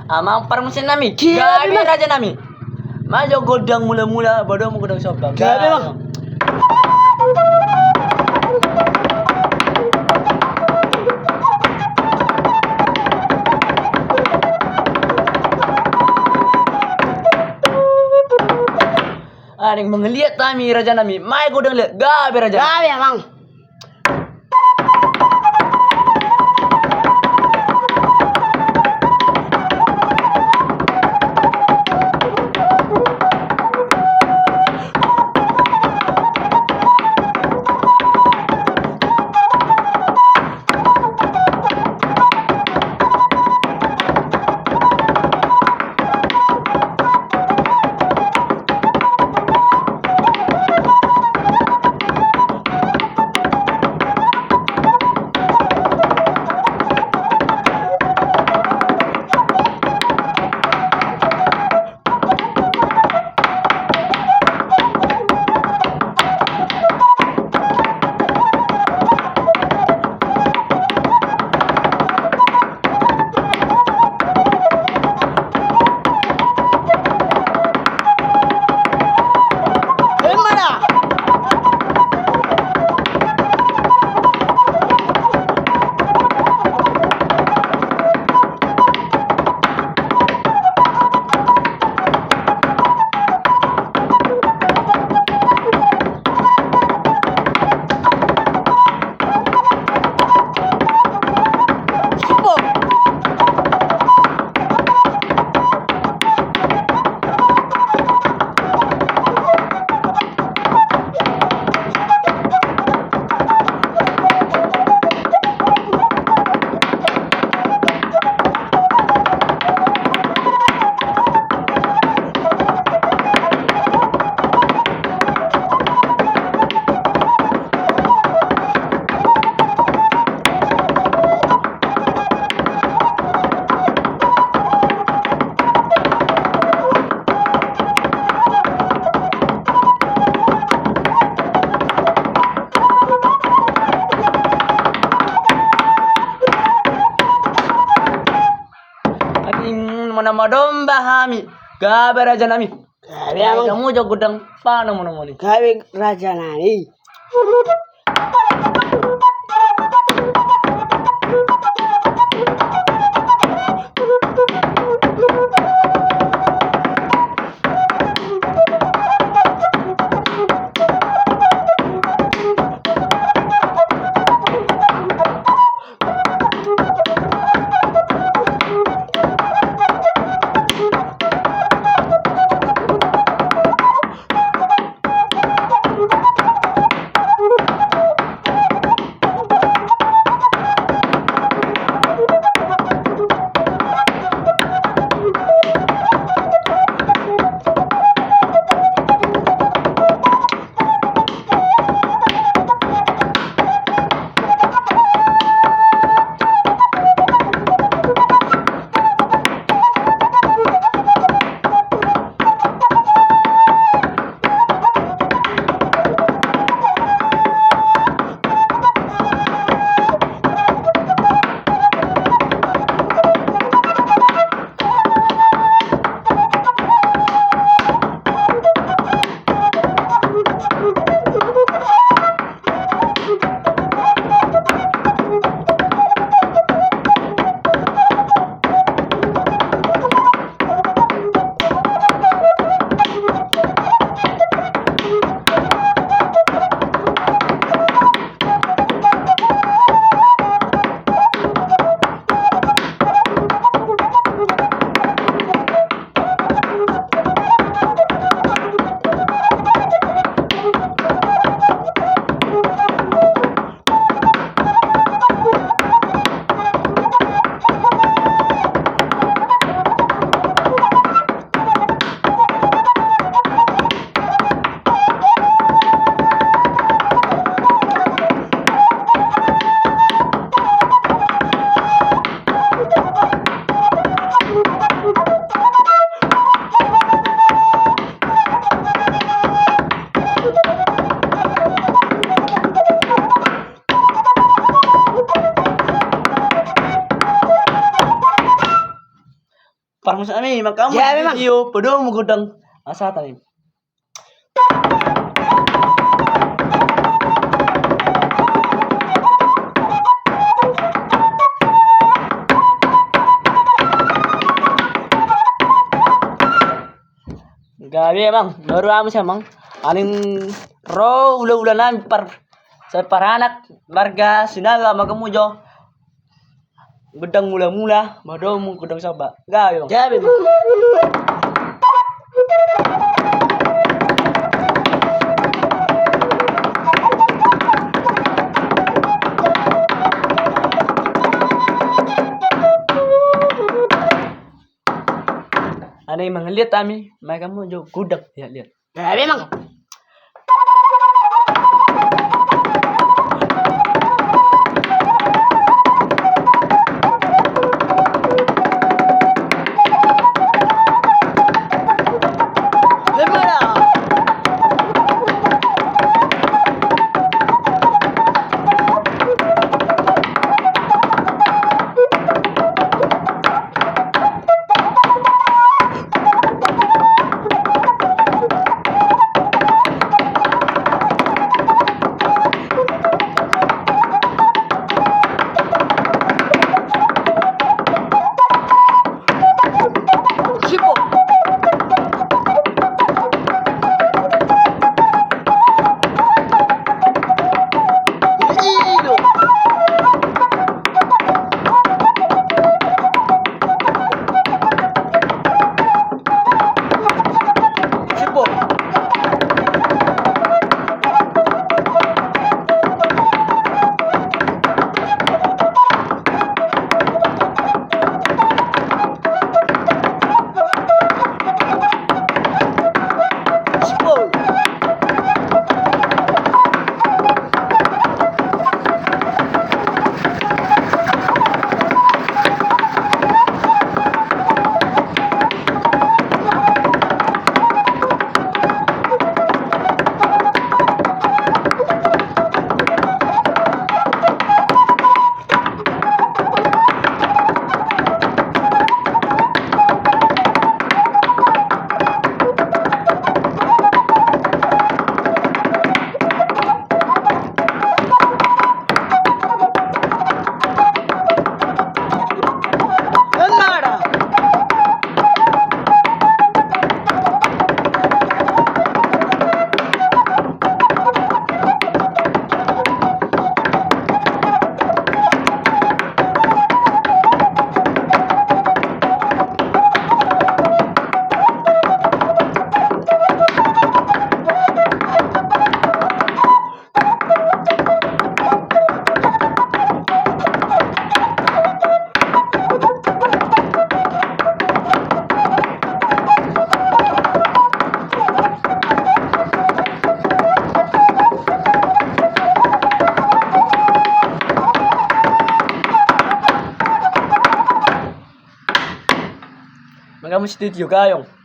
Amang permusin nami. Gabi, Gabi Bang. raja nami. Majo godang mula-mula bodoh mau godang sobang. Gabi, Bang. Aning mengeliat nami raja nami. Mai godang liat. Gabi raja. Gabi, Bang. Nama domba hami. Gabi raja nami. Gabi, Bang. Kamu jo godang pano mono moni. Gabi raja nani. parang sa amin, magkamot Grabe, mang. iyo, pado mo gudang asatan. Gabi emang, baru amo siya mang. Aning ro ula-ula namin sa paranak marga sinala magamujo. Gudang mula-mula, mado mo gudang saba. Gabi mang. Grabe mang. Ano yung mga liat ami, may kamujo gudang liat. Grabe mang. Lemara. Sipo. Ilo. Sipo. Sipo. Lemara. Magamu studio kayong.